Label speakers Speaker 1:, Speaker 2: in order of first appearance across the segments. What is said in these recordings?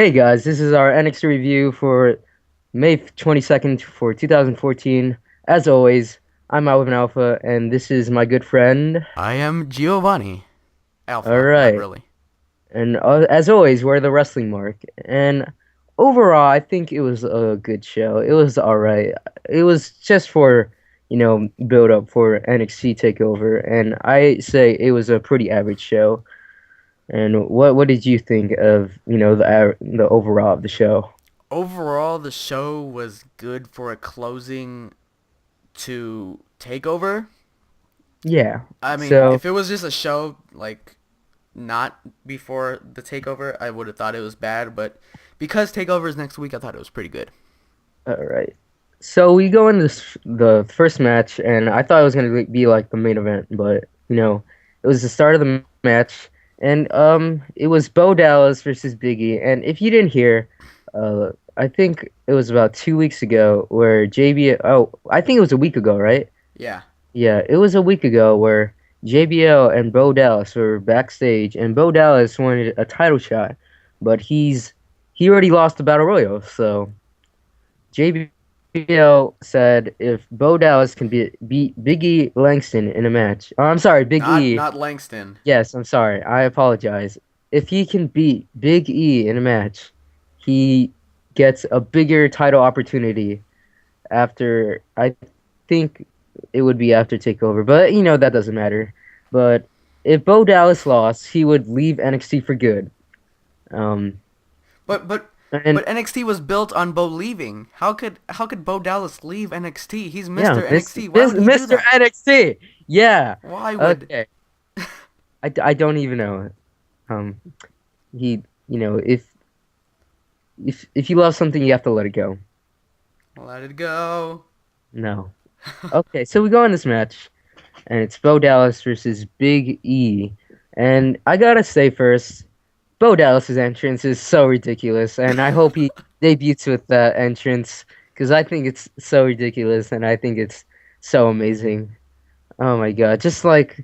Speaker 1: Hey guys, this is our NXT review for May 22nd for 2014. As always, I'm Alvin Alpha, and this is my good friend.
Speaker 2: I am Giovanni.
Speaker 1: All
Speaker 2: Alpha, not
Speaker 1: right,
Speaker 2: really.
Speaker 1: and as always, we're the Wrestling Mark. And overall, I think it was a good show. It was all right. It was just for build up for NXT Takeover, and I say it was a pretty average show. And what did you think of the overall of the show?
Speaker 2: Overall, the show was good for a closing to Takeover.
Speaker 1: Yeah.
Speaker 2: I mean,
Speaker 1: So.
Speaker 2: if it was just a show, like, not before the Takeover, I would have thought it was bad, but because Takeover is next week, I thought it was pretty good.
Speaker 1: All right. So we go in the first match, and I thought it was gonna be like the main event, but it was the start of the match, and it was Bo Dallas versus Biggie. And if you didn't hear, I think it was about 2 weeks ago where JBL. I think it was a week ago, right?
Speaker 2: Yeah.
Speaker 1: Yeah, it was a week ago where JBL and Bo Dallas were backstage, and Bo Dallas wanted a title shot, but he already lost the Battle Royal, so. JBL said if Bo Dallas can beat Big E Langston in a match. Oh, I'm sorry, Big
Speaker 2: Not
Speaker 1: E.
Speaker 2: not Langston.
Speaker 1: Yes, I'm sorry. I apologize. If he can beat Big E in a match, he gets a bigger title opportunity after, I think it would be after Takeover, but that doesn't matter. But if Bo Dallas lost, he would leave NXT for good. Um,
Speaker 2: But but
Speaker 1: and
Speaker 2: but NXT was built on Bo leaving. How could Bo Dallas leave NXT? He's
Speaker 1: yeah,
Speaker 2: Mr. NXT. Why would he do
Speaker 1: Mr.
Speaker 2: that?
Speaker 1: NXT. Yeah.
Speaker 2: Why would
Speaker 1: Okay. I don't even know. Um, he, if you love something, you have to let it go.
Speaker 2: let it go?
Speaker 1: No. Okay, so we go in this match, and it's Bo Dallas versus Big E, and I gotta say first, Bo Dallas's entrance is so ridiculous, and I hope he debuts with that entrance because I think it's so ridiculous, and I think it's so amazing. Oh my God, just like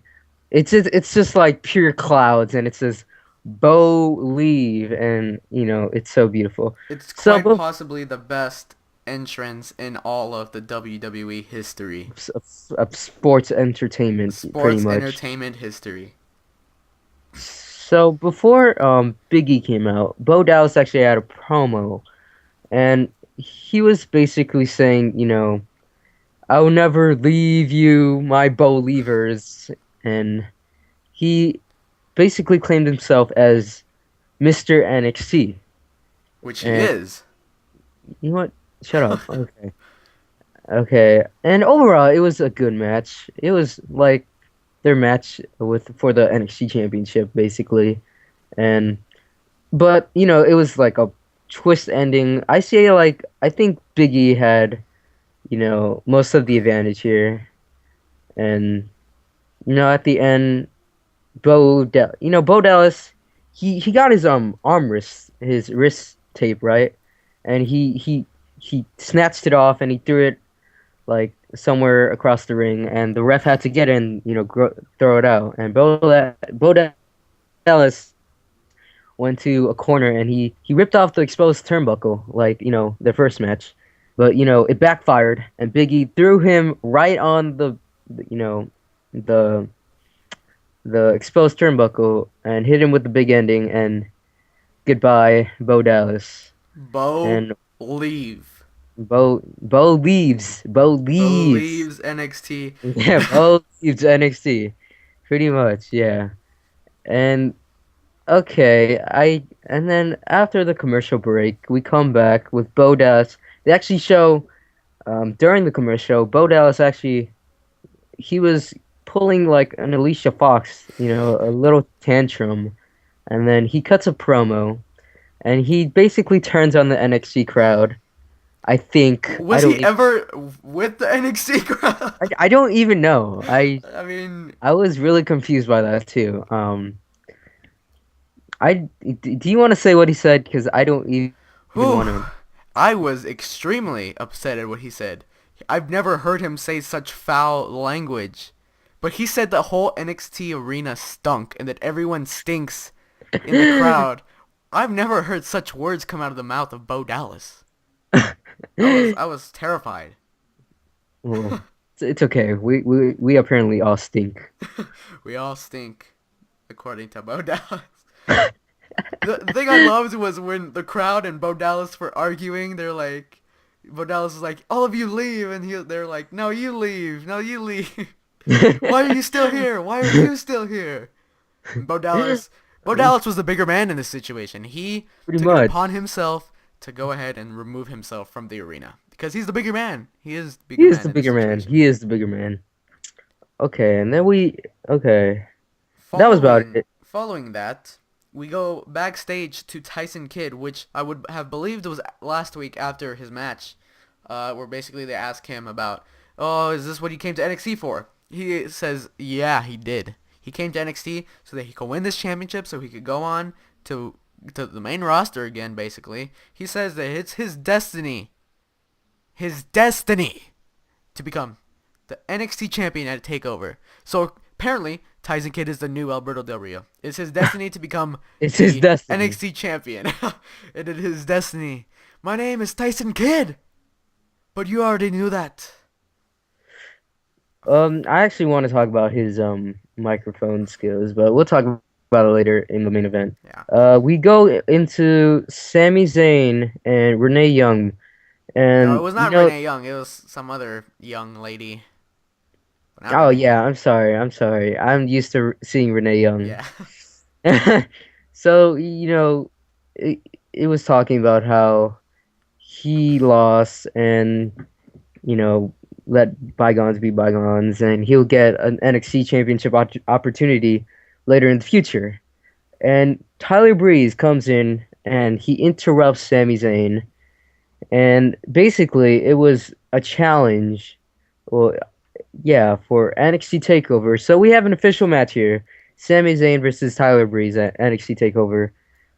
Speaker 1: it's just like pure clouds, and it says Bo leave, and it's so beautiful.
Speaker 2: It's
Speaker 1: So
Speaker 2: quite possibly the best entrance in all of the WWE history.
Speaker 1: of sports entertainment, pretty
Speaker 2: Sports
Speaker 1: much.
Speaker 2: entertainment history.
Speaker 1: So before Big E came out, Bo Dallas actually had a promo, and he was basically saying, I will never leave you, my Bo leavers, and he basically claimed himself as Mr. NXT.
Speaker 2: Which he
Speaker 1: And
Speaker 2: is.
Speaker 1: you know what? Shut up. Okay. Okay. And overall, it was a good match. It was like their match with for the NXT Championship, basically. And but it was like a twist ending. I think Biggie had most of the advantage here, and at the end, Bo Dallas, he got his his wrist tape, right, and he snatched it off and he threw it like somewhere across the ring, and the ref had to get in, throw it out, and Bo Dallas went to a corner and he ripped off the exposed turnbuckle like their first match, but it backfired and Biggie threw him right on you know the the exposed turnbuckle and hit him with the big ending, and goodbye Bo Dallas.
Speaker 2: Bo
Speaker 1: And
Speaker 2: leave.
Speaker 1: Bo
Speaker 2: Bo
Speaker 1: leaves.
Speaker 2: leaves NXT.
Speaker 1: Yeah, Bo leaves NXT, pretty much. Yeah. And okay, and then after the commercial break, we come back with Bo Dallas. They actually show during the commercial, Bo Dallas actually he was pulling like an Alicia Fox, a little tantrum, and then he cuts a promo, and he basically turns on the NXT crowd. I think
Speaker 2: Was he ever with the NXT crowd?
Speaker 1: I don't even know.
Speaker 2: I mean,
Speaker 1: I was really confused by that too. Do you want to say what he said? Because I don't even
Speaker 2: whew.
Speaker 1: want to.
Speaker 2: I was extremely upset at what he said. I've never heard him say such foul language. But he said the whole NXT arena stunk and that everyone stinks in the crowd. I've never heard such words come out of the mouth of Bo Dallas. I was terrified.
Speaker 1: Well, it's okay. We apparently all stink.
Speaker 2: We all stink, according to Bo Dallas. The thing I loved was when the crowd and Bo Dallas were arguing. They're like, Bo Dallas was like, "All of you leave," and they're like, "No, you leave. No, you leave. Why are you still here? Why are you still here?" And Bo Dallas was the bigger man in this situation. He
Speaker 1: Pretty
Speaker 2: took it
Speaker 1: much.
Speaker 2: upon himself to go ahead and remove himself from the arena because he's the bigger man. He is the
Speaker 1: He
Speaker 2: bigger
Speaker 1: is
Speaker 2: man
Speaker 1: the
Speaker 2: in this
Speaker 1: bigger man.
Speaker 2: situation.
Speaker 1: He is the bigger man. Okay, and then okay. That was about
Speaker 2: Following
Speaker 1: it.
Speaker 2: following that, we go backstage to Tyson Kidd, which I would have believed was last week after his match, where basically they ask him about, "Oh, is this what he came to NXT for?" He says, "Yeah, he did. He came to NXT so that he could win this championship, so he could go on to the main roster again." Basically, he says that it's his destiny to become the NXT champion at Takeover. So apparently, Tyson Kidd is the new Alberto Del Rio. It's his destiny to become
Speaker 1: It's his
Speaker 2: the
Speaker 1: destiny.
Speaker 2: NXT champion. It is his destiny. My name is Tyson Kidd, but you already knew that.
Speaker 1: I actually want to talk about his microphone skills, but we'll talk about it later in the main event.
Speaker 2: Yeah.
Speaker 1: We go into Sami Zayn and Renee Young,
Speaker 2: No, it
Speaker 1: and
Speaker 2: was not Renee Young. It was some other young lady, but not
Speaker 1: oh
Speaker 2: Renee
Speaker 1: yeah,
Speaker 2: Young.
Speaker 1: I'm sorry. I'm used to seeing Renee Young.
Speaker 2: Yeah.
Speaker 1: So, it, it was talking about how he lost and, you know, let bygones be bygones, and he'll get an NXT championship opportunity later in the future. And Tyler Breeze comes in and he interrupts Sami Zayn, and basically it was a challenge. Well, yeah, for NXT Takeover. So we have an official match here: Sami Zayn versus Tyler Breeze at NXT Takeover,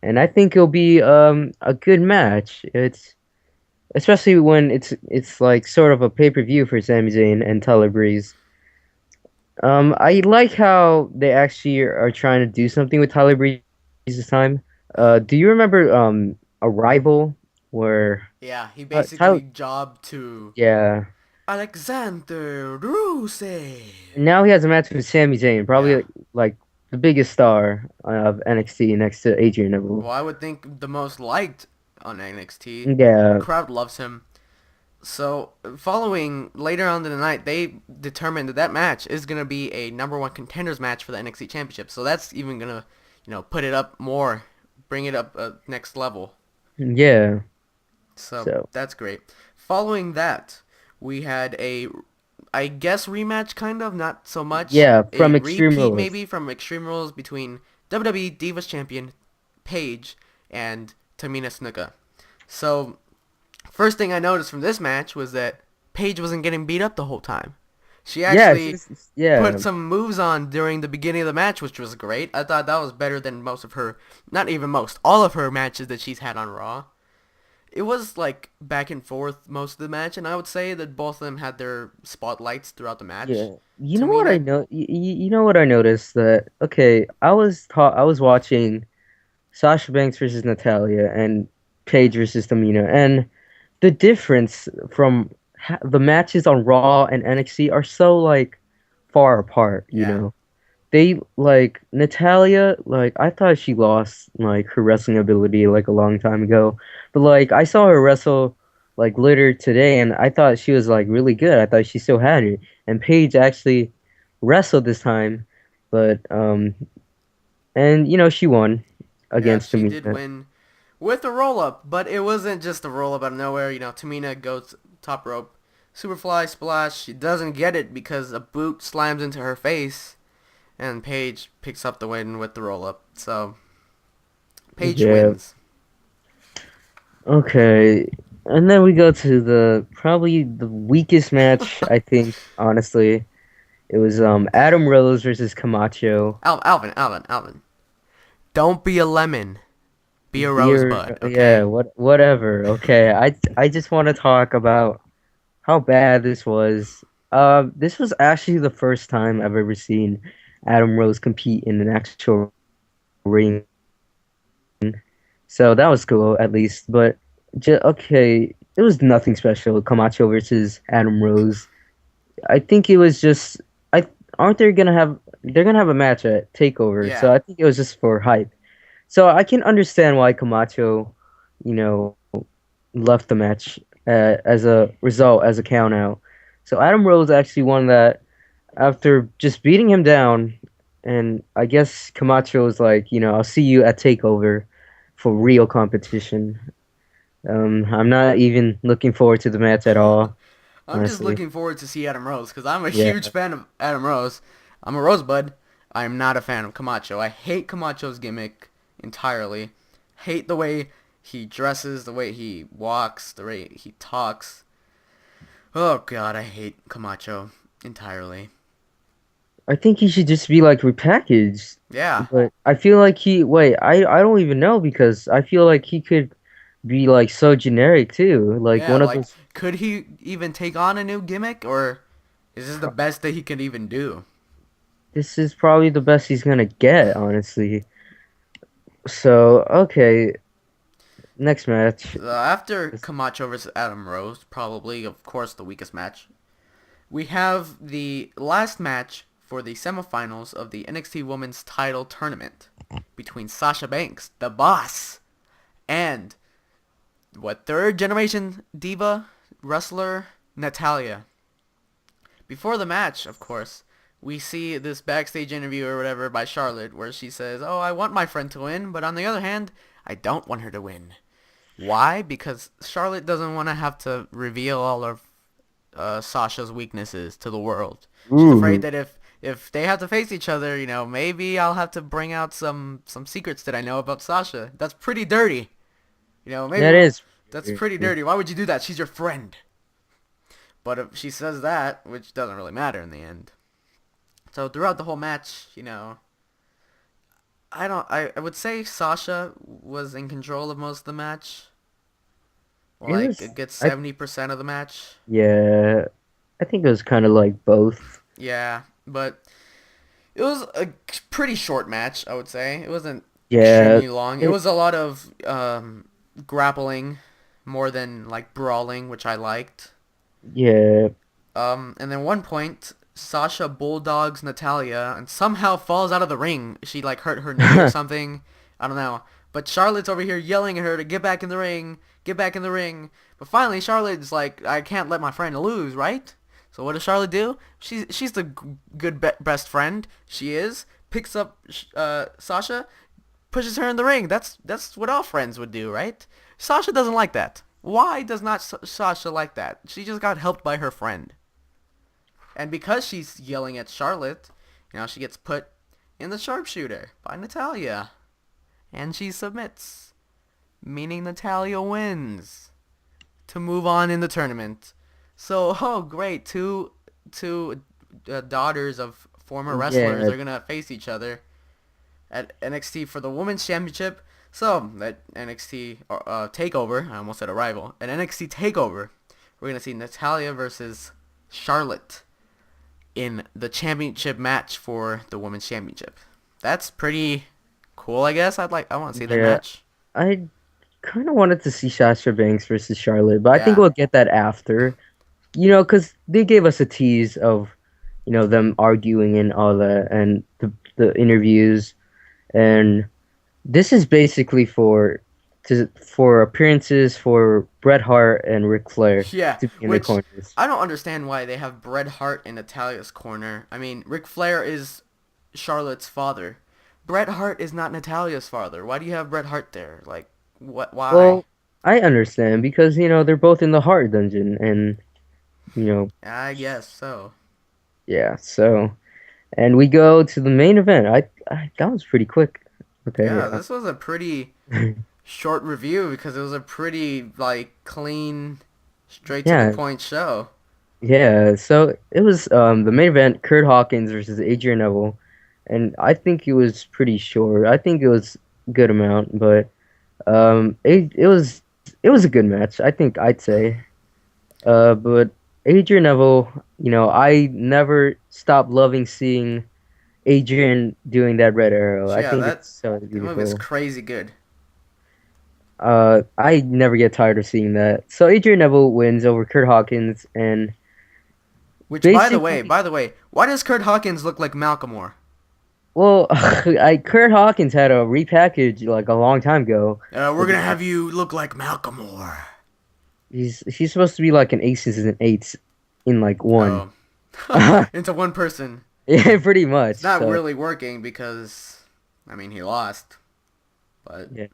Speaker 1: and I think it'll be a good match. It's especially when it's like sort of a pay-per-view for Sami Zayn and Tyler Breeze. I like how they actually are trying to do something with Tyler Breeze this time. Do you remember Arrival where
Speaker 2: Yeah, he
Speaker 1: Tyler?
Speaker 2: basically jobbed to
Speaker 1: Yeah.
Speaker 2: Alexander Rusev.
Speaker 1: And now he has a match with Sami Zayn,
Speaker 2: Yeah.
Speaker 1: probably like the biggest star of NXT next to Adrian Neville.
Speaker 2: Well, I would think the most liked on NXT. The
Speaker 1: Yeah,
Speaker 2: crowd loves him. So, following later on in the night, they determined that that match is going to be a number one contenders match for the NXT Championship. So that's even going to, put it up more, bring it up a next level.
Speaker 1: yeah.
Speaker 2: So
Speaker 1: So
Speaker 2: that's great. Following that, we had I guess, rematch kind of, not so much.
Speaker 1: yeah,
Speaker 2: A
Speaker 1: from Extreme
Speaker 2: repeat
Speaker 1: Rules.
Speaker 2: maybe from Extreme Rules between WWE Divas Champion Paige and Tamina Snuka. So, first thing I noticed from this match was that Paige wasn't getting beat up the whole time. She
Speaker 1: Yeah,
Speaker 2: actually
Speaker 1: yeah,
Speaker 2: put some moves on during the beginning of the match, which was great. I thought that was better than most of her, not even most, all of her matches that she's had on Raw. It was like back and forth most of the match, and I would say that both of them had their spotlights throughout the match.
Speaker 1: yeah. You know what I
Speaker 2: Tamina,
Speaker 1: know? You know what I noticed that? Okay, I was watching Sasha Banks versus Natalia and Paige versus Tamina, and the difference from the matches on Raw and NXT are so like far apart.
Speaker 2: yeah,
Speaker 1: They like Natalia, like I thought she lost like her wrestling ability like a long time ago. But like I saw her wrestle like later today and I thought she was like really good. I thought she still had it. And Paige actually wrestled this time, but and she won
Speaker 2: yeah,
Speaker 1: against
Speaker 2: she did
Speaker 1: Tamina.
Speaker 2: win with a roll up, but it wasn't just a roll up out of nowhere. Tamina goes top rope, superfly splash. She doesn't get it because a boot slams into her face, and Paige picks up the win with the roll up. So Paige
Speaker 1: Yeah.
Speaker 2: wins.
Speaker 1: Okay. And then we go to the probably the weakest match, I think, honestly. It was Adam Rose versus Camacho.
Speaker 2: Alvin. Don't be a lemon. Be a
Speaker 1: Beer,
Speaker 2: rosebud,
Speaker 1: yeah,
Speaker 2: okay?
Speaker 1: whatever. Okay, I just want to talk about how bad this was. This was actually the first time I've ever seen Adam Rose compete in an actual ring. So that was cool at least. But okay, it was nothing special. Camacho versus Adam Rose. I think it was just I aren't they gonna have they're gonna have a match at Takeover. So
Speaker 2: Yeah.
Speaker 1: I think it was just for hype. So I can understand why Camacho, you know, left the match as a result as a count out. So Adam Rose actually won that after just beating him down, and I guess Camacho was like, I'll see you at Takeover for real competition. I'm not even looking forward to the match at all,
Speaker 2: I'm just
Speaker 1: honestly.
Speaker 2: looking forward to see Adam Rose because I'm a
Speaker 1: Yeah,
Speaker 2: huge fan of Adam Rose. I'm a Rosebud. I am not a fan of Camacho. I hate Camacho's gimmick entirely. Hate the way he dresses, the way he walks, the way he talks. Oh God, I hate Camacho entirely.
Speaker 1: I think he should just be like repackaged.
Speaker 2: Yeah,
Speaker 1: But I feel like wait, I don't even know because I feel like he could be like so generic too. Like
Speaker 2: yeah.
Speaker 1: one of
Speaker 2: Like,
Speaker 1: those.
Speaker 2: could he even take on a new gimmick, or is this the
Speaker 1: pro-
Speaker 2: best that he could even do?
Speaker 1: This is probably the best he's gonna get, honestly. So, okay, next match.
Speaker 2: After Camacho versus Adam Rose, probably, of course, the weakest match. We have the last match for the semifinals of the NXT Women's Title Tournament between Sasha Banks, the boss, and what third generation diva wrestler Natalia. Before the match, of course, we see this backstage interview or whatever by Charlotte where she says, "Oh, I want my friend to win, but on the other hand, I don't want her to win." Why? Because Charlotte doesn't want to have to reveal all of Sasha's weaknesses to the world. She's afraid
Speaker 1: Ooh,
Speaker 2: that if they have to face each other, maybe I'll have to bring out some secrets that I know about Sasha. That's pretty dirty. Maybe
Speaker 1: that is
Speaker 2: that's
Speaker 1: weird.
Speaker 2: pretty dirty. Why would you do that? She's your friend. But if she says that, which doesn't really matter in the end. So throughout the whole match, I don't. I would say Sasha was in control of most of the match.
Speaker 1: It
Speaker 2: Like a
Speaker 1: was,
Speaker 2: good
Speaker 1: I
Speaker 2: 70% of the match.
Speaker 1: yeah, I think it was kind of like both.
Speaker 2: Yeah, but it was a pretty short match, I would say. It wasn't
Speaker 1: Yeah,
Speaker 2: extremely long. It
Speaker 1: it,
Speaker 2: was a lot of grappling more than like brawling, which I liked.
Speaker 1: yeah,
Speaker 2: And then one point, Sasha bulldogs Natalia and somehow falls out of the ring. She like hurt her knee or something. I don't know. But Charlotte's over here yelling at her to get back in the ring, get back in the ring. But finally, Charlotte's like, I can't let my friend lose, right? So what does Charlotte do? She's the good best friend. She is. Picks up Sasha, pushes her in the ring. That's what all friends would do, right? Sasha doesn't like that. Why does not Sasha like that? She just got helped by her friend. And because she's yelling at Charlotte, she gets put in the sharpshooter by Natalia. And she submits, meaning Natalia wins to move on in the tournament. So, oh great, two daughters of former wrestlers
Speaker 1: yeah,
Speaker 2: are gonna face each other at NXT for the Women's Championship. So, at NXT Takeover, I almost said a rival. At NXT Takeover, we're gonna see Natalia versus Charlotte in the championship match for the Women's Championship. That's pretty cool, I guess. I want to see that
Speaker 1: yeah.
Speaker 2: match.
Speaker 1: I kind of wanted to see Sasha Banks versus Charlotte, but I think
Speaker 2: Yeah.
Speaker 1: we'll get that after. Because they gave us a tease of, them arguing and all that, and the interviews, and this is basically for appearances for Bret Hart and Ric Flair
Speaker 2: Yeah,
Speaker 1: to be in the
Speaker 2: which
Speaker 1: corners.
Speaker 2: I don't understand why they have Bret Hart in Natalia's corner. I mean, Ric Flair is Charlotte's father. Bret Hart is not Natalia's father. Why do you have Bret Hart there? Like, what? Why?
Speaker 1: Well, I understand because they're both in the Hart Dungeon, and you know,
Speaker 2: I guess so.
Speaker 1: yeah. So, and we go to the main event. That was pretty quick. Okay,
Speaker 2: Yeah, this was a pretty
Speaker 1: yeah.
Speaker 2: short review because it was a pretty like clean, straight to the
Speaker 1: Yeah,
Speaker 2: point show.
Speaker 1: yeah. So it was the main event, Kurt Hawkins versus Adrian Neville, and I think it was pretty short. I think it was a good amount, but it was a good match. I think I'd say. But Adrian Neville, I never stopped loving seeing Adrian doing that red arrow. I
Speaker 2: Yeah,
Speaker 1: think it's
Speaker 2: that
Speaker 1: so
Speaker 2: that move is
Speaker 1: beautiful.
Speaker 2: crazy good.
Speaker 1: I never get tired of seeing that. So Adrian Neville wins over Kurt Hawkins, and
Speaker 2: Which,
Speaker 1: basically,
Speaker 2: by the way, why does Kurt Hawkins look like Malcolm Moore?
Speaker 1: well, Kurt Hawkins had a repackage like a long time ago.
Speaker 2: We're
Speaker 1: Like,
Speaker 2: gonna have you look like Malcolm Moore.
Speaker 1: he's supposed to be like an aces and eights in like one.
Speaker 2: Oh, into one person.
Speaker 1: Yeah, pretty much.
Speaker 2: It's not
Speaker 1: So
Speaker 2: really working because, I mean, he lost. But
Speaker 1: yeah.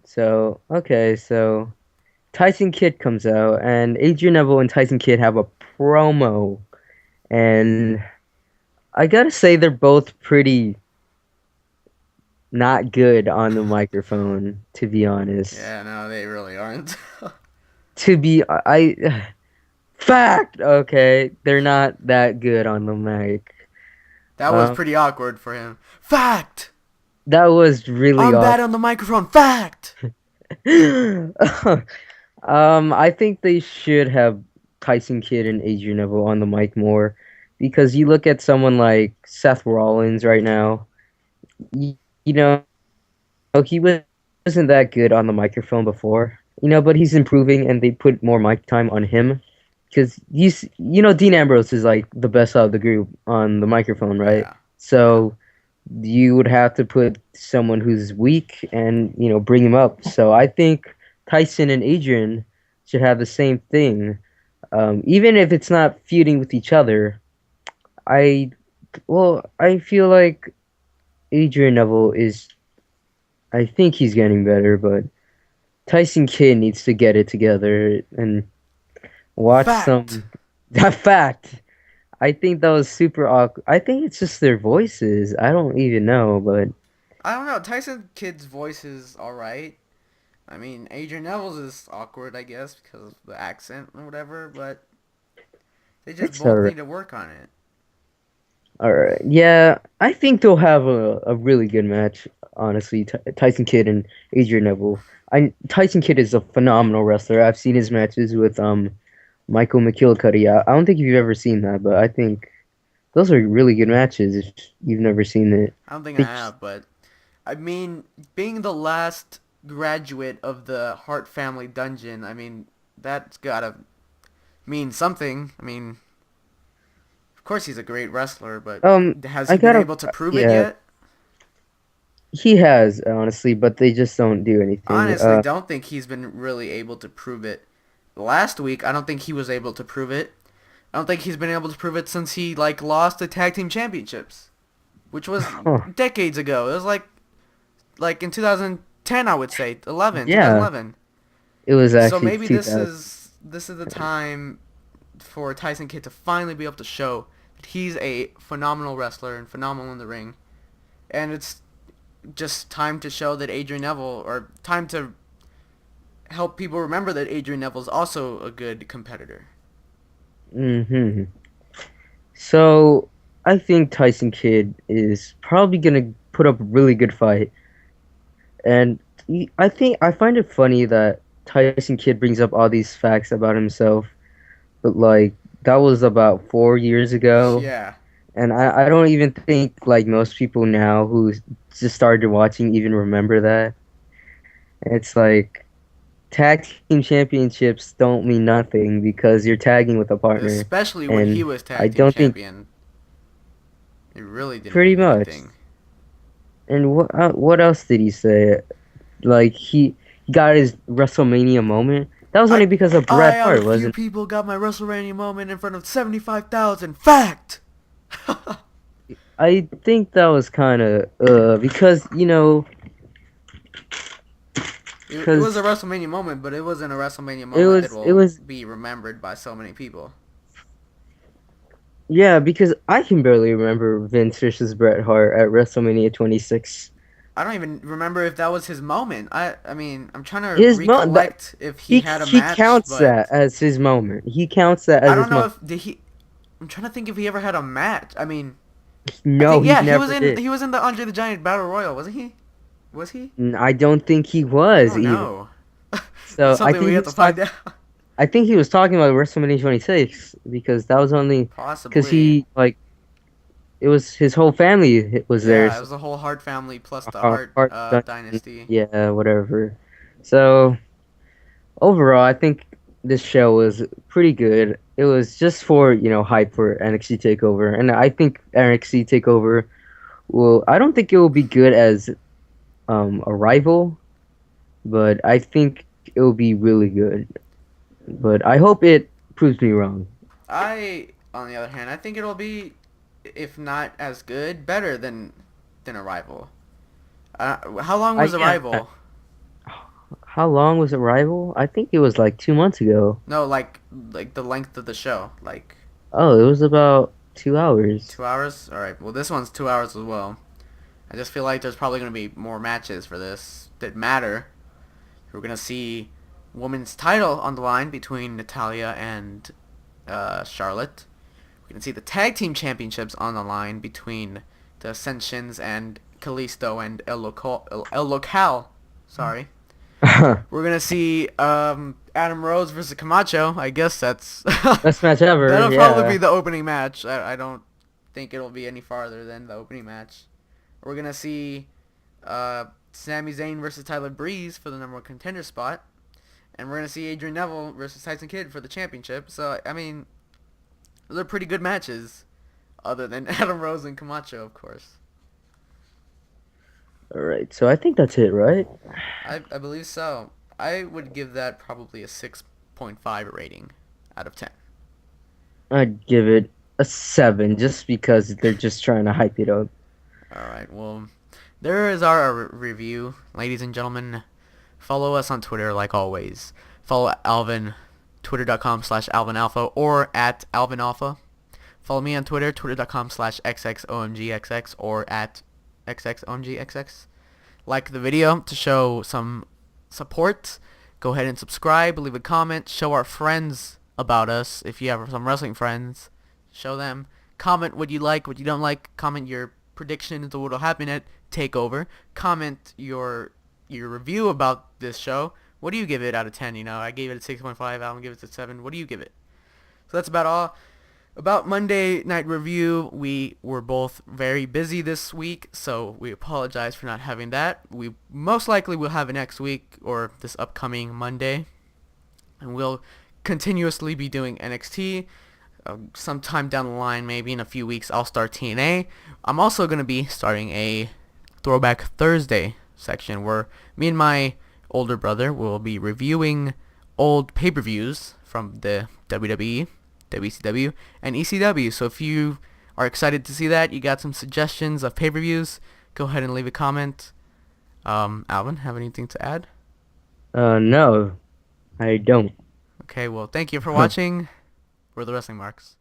Speaker 1: So okay, so Tyson Kidd comes out, and Adrian Neville and Tyson Kidd have a promo, and I gotta say they're both pretty not good on the microphone, to be honest.
Speaker 2: yeah, no, they really aren't.
Speaker 1: To be fact, okay, they're not that good on the mic.
Speaker 2: That was
Speaker 1: Um,
Speaker 2: pretty awkward for him. Fact!
Speaker 1: that was really
Speaker 2: I'm bad
Speaker 1: awkward.
Speaker 2: on the microphone. Fact!
Speaker 1: I think they should have Tyson Kidd and Adrian Neville on the mic more, because you look at someone like Seth Rollins right now. You know, he wasn't that good on the microphone before. But he's improving, and they put more mic time on him. Because Dean Ambrose is like the best out of the group on the microphone, right?
Speaker 2: Yeah, yeah.
Speaker 1: So you would have to put someone who's weak and bring him up. So I think Tyson and Adrian should have the same thing, even if it's not feuding with each other. I I feel like Adrian Neville is. I think he's getting better, but Tyson Kidd needs to get it together and watch
Speaker 2: Fact!
Speaker 1: some. That fact. I think that was super awkward. I think it's just their voices. I don't even know, but
Speaker 2: I don't know. Tyson Kidd's voice is alright. I mean, Adrian Neville's is awkward, I guess, because of the accent or whatever, but they just
Speaker 1: it's
Speaker 2: both
Speaker 1: alright.
Speaker 2: need to work on it.
Speaker 1: Alright. Yeah, I think they'll have a really good match, honestly. Tyson Kidd and Adrian Neville. Tyson Kidd is a phenomenal wrestler. I've seen his matches with Michael McKillicuddy. I don't think you've ever seen that, but I think those are really good matches if you've never seen it.
Speaker 2: I don't think I
Speaker 1: They
Speaker 2: have, but I mean, being the last graduate of the Hart family dungeon, I mean, that's gotta mean something. I mean, of course he's a great wrestler, but has
Speaker 1: I
Speaker 2: he been
Speaker 1: gotta,
Speaker 2: able to prove it
Speaker 1: yeah,
Speaker 2: yet?
Speaker 1: he has honestly, but they just don't do anything.
Speaker 2: Honestly, don't think he's been really able to prove it. Last week, I don't think he was able to prove it. I don't think he's been able to prove it since he lost the tag team championships, which was
Speaker 1: Huh.
Speaker 2: decades ago. It was like in 2010, I would say, 11,
Speaker 1: Yeah,
Speaker 2: 2011.
Speaker 1: it was
Speaker 2: So
Speaker 1: actually
Speaker 2: maybe this
Speaker 1: 2000.
Speaker 2: is this is the time for Tyson Kidd to finally be able to show that he's a phenomenal wrestler and phenomenal in the ring. And it's just time to show that Adrian Neville, or time to help people remember that Adrian Neville is also a good competitor.
Speaker 1: Hmm. So I think Tyson Kidd is probably gonna put up a really good fight, and I find it funny that Tyson Kidd brings up all these facts about himself, but like that was about 4 years ago,
Speaker 2: Yeah.
Speaker 1: and I don't even think like most people now who just started watching even remember that. It's like tag team championships don't mean nothing because you're tagging with a partner,
Speaker 2: Especially when he
Speaker 1: and
Speaker 2: was
Speaker 1: I
Speaker 2: tag team
Speaker 1: don't think
Speaker 2: champion. It really didn't
Speaker 1: pretty
Speaker 2: mean
Speaker 1: much.
Speaker 2: anything.
Speaker 1: And what else did he say? Like he got his WrestleMania moment. That was
Speaker 2: I
Speaker 1: only because of Bret
Speaker 2: I out
Speaker 1: Hart,
Speaker 2: of few
Speaker 1: wasn't
Speaker 2: people got my WrestleMania moment in front of 75,000. Fact.
Speaker 1: it? I think that was kind of because
Speaker 2: It was a
Speaker 1: because
Speaker 2: WrestleMania moment, but it wasn't a WrestleMania
Speaker 1: it
Speaker 2: moment that
Speaker 1: was it
Speaker 2: will
Speaker 1: was
Speaker 2: be remembered by so many people.
Speaker 1: yeah, because I can barely remember Vince versus Bret Hart at WrestleMania 26.
Speaker 2: I don't even remember if that was his moment. I mean, I'm trying to
Speaker 1: His mo that
Speaker 2: recollect if he had a
Speaker 1: he
Speaker 2: match,
Speaker 1: counts that
Speaker 2: but
Speaker 1: as his moment. He counts that
Speaker 2: I
Speaker 1: as
Speaker 2: don't
Speaker 1: his
Speaker 2: know
Speaker 1: moment.
Speaker 2: if did he. I'm trying to think if he ever had a match. I mean, I
Speaker 1: No,
Speaker 2: think
Speaker 1: he
Speaker 2: yeah,
Speaker 1: never did.
Speaker 2: he was in the Andre the Giant Battle Royal, wasn't he? Was he?
Speaker 1: I don't think he
Speaker 2: I
Speaker 1: was
Speaker 2: don't
Speaker 1: even.
Speaker 2: know. That's
Speaker 1: So
Speaker 2: something we have to find out.
Speaker 1: I think he was talking about WrestleMania 26 because that was only because
Speaker 2: Possibly.
Speaker 1: he like it was his whole family was there.
Speaker 2: Yeah, it
Speaker 1: So
Speaker 2: was the whole Hart family plus the
Speaker 1: Hart,
Speaker 2: Hart
Speaker 1: Hart Dunn-
Speaker 2: dynasty.
Speaker 1: yeah, whatever. So overall, I think this show was pretty good. It was just for, hype for NXT Takeover, and I think NXT Takeover will. I don't think it will be good as a rival, but I think it will be really good. But I hope it proves me wrong.
Speaker 2: On the other hand, I think it'll be, if not as good, better than Arrival. How long was
Speaker 1: Yeah.
Speaker 2: Arrival?
Speaker 1: How long was Arrival? I think it was like 2 months ago.
Speaker 2: No, like the length of the show, like
Speaker 1: Oh, it was about 2 hours.
Speaker 2: 2 hours. All right. Well, this one's 2 hours as well. I just feel like there's probably gonna be more matches for this that matter. We're gonna see women's title on the line between Natalia and Charlotte. We're gonna see the tag team championships on the line between the Ascensions and Kalisto and El Local. Sorry. We're gonna see Adam Rose versus Camacho. I guess
Speaker 1: Best match ever.
Speaker 2: that'll probably be
Speaker 1: Yeah.
Speaker 2: the opening match. I don't think it'll be any farther than the opening match. We're gonna see Sami Zayn versus Tyler Breeze for the number one contender spot, and we're gonna see Adrian Neville versus Tyson Kidd for the championship. So I mean, those are pretty good matches, other than Adam Rose and Camacho, of course.
Speaker 1: All right. So I think that's it, right?
Speaker 2: I believe so. I would give that probably a 6.5 rating out of 10.
Speaker 1: I'd give it a 7 just because they're just trying to hype it up.
Speaker 2: All right. Well, there is our review, ladies and gentlemen. Follow us on Twitter like always. Follow Alvin, twitter.com/AlvinAlpha or at AlvinAlpha. Follow me on Twitter, twitter.com/xxomgxx or at xxomgxx. Like the video to show some support. Go ahead and subscribe, leave a comment, show our friends about us. If you have some wrestling friends, show them. Comment what you like, what you don't like. Comment your predictions of what will happen at Takeover. Comment your review about this show. What do you give it out of 10? I gave it a 6.5. Alan gave it a 7. What do you give it? So that's about all. About Monday Night Review, we were both very busy this week, so we apologize for not having that. We most likely will have it next week or this upcoming Monday, and we'll continuously be doing NXT. Sometime down the line, maybe in a few weeks, I'll start TNA. I'm also going to be starting a Throwback Thursday section where me and my older brother will be reviewing old pay-per-views from the WWE, WCW, and ECW. So if you are excited to see that, you got some suggestions of pay-per-views, go ahead and leave a comment. Alvin, have anything to add?
Speaker 1: No, I don't.
Speaker 2: Okay, well, thank you for watching. We're the Wrestling Marks.